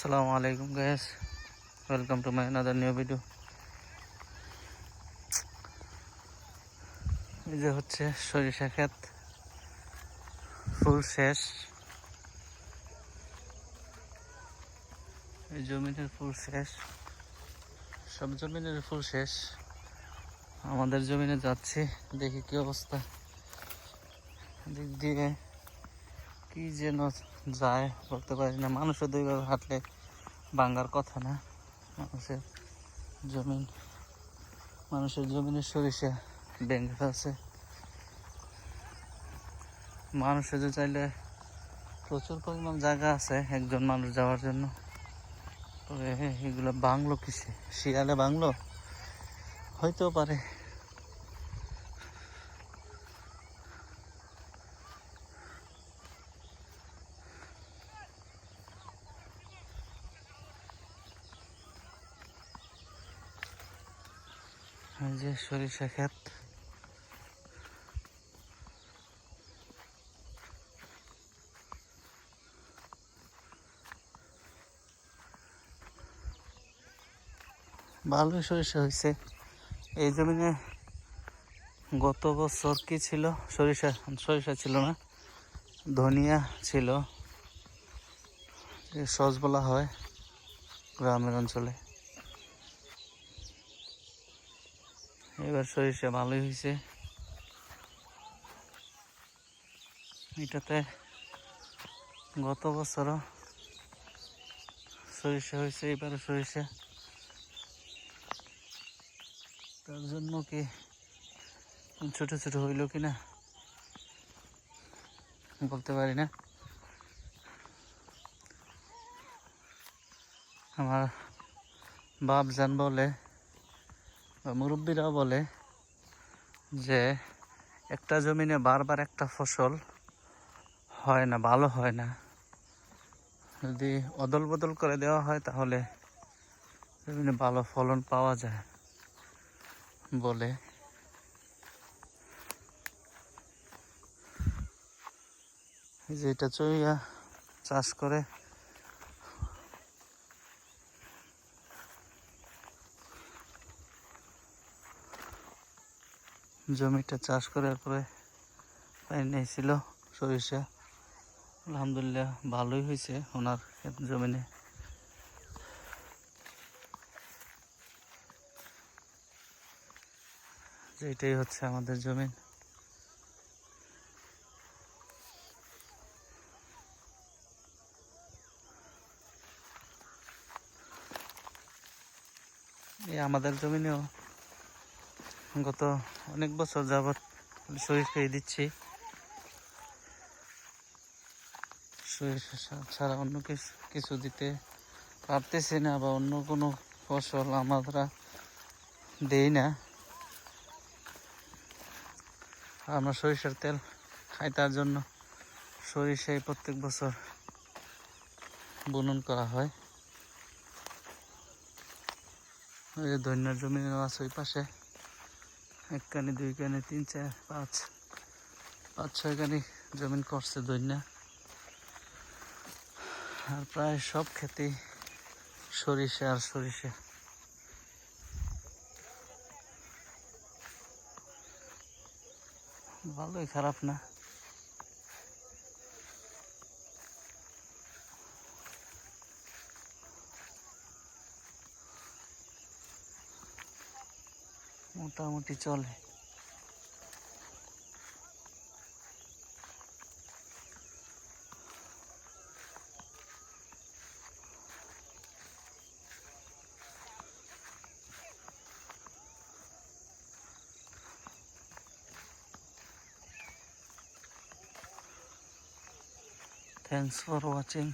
Assalamu alaikum guys, welcome to my another new video. এই যে হচ্ছে সরিষা ক্ষেত, ফুল শেষ। এই জমিনের ফুল শেষ, সব জমিনের ফুল শেষ। আমাদের জমিনে যাচ্ছি, দেখি কি অবস্থা। দিক দিয়ে কি যেন যায় বলতে পারি না। মানুষের দুইভাবে হাঁটলে ভাঙার কথা না। মানুষের জমিনের সরিষা ভেঙে ফেলছে। মানুষের যে চাইলে প্রচুর পরিমাণ জায়গা আছে একজন মানুষ যাওয়ার জন্য, তবে এগুলো বাংলো কিসে? শিয়ালে বাংলো হইতেও পারে। এই যে সরিষা ক্ষেত, ভালোই সরিষা হয়েছে। এই জমিনে গত বছর কি ছিল? সরিষা ছিল না, ধনিয়া ছিল, সস বলা হয় গ্রামের অঞ্চলে। এবার সরিষা ভালোই হয়েছে। এটাতে গত বছরও সরিষা হয়েছে, এবারে সরিষা। তার জন্য কি ছোট ছোট হইল কিনা বলতে পারি না। আমার বাপজান বলে বা মুরব্বীরাও বলে যে একটা জমিনে বারবার একটা ফসল হয় না, ভালো হয় না। যদি অদল বদল করে দেওয়া হয় তাহলে জমিনে ভালো ফলন পাওয়া যায় বলে। এই যে এটা চইয়া চাষ করে, জমিটা চাষ করার পরে পানি নিয়েছিল সরিষা। আলহামদুলিল্লাহ ভালোই হয়েছে ওনার জমিনে। এটাই হচ্ছে আমাদের জমিন। এই আমাদের জমিনেও গত অনেক বছর যাবৎ সরিষা দিচ্ছি। সরিষা ছাড়া অন্য কিছু দিতে পারতেছি না, বা অন্য কোনো ফসল আমরা দেই না। আমরা সরিষার তেল খাই, তার জন্য সরিষাই প্রত্যেক বছর বুনন করা হয়। ওই যে ধনিয়ার জমিও আছে ওই পাশে, এক কানি, দুই কানি, তিন, চার, পাঁচ, ছয় কানি জমিন করছে ধনিয়া। আর প্রায় সব ক্ষেতেই সরিষা আর সরিষা। ভালোই, খারাপ না। মোটামুটি চলে। Thanks for watching.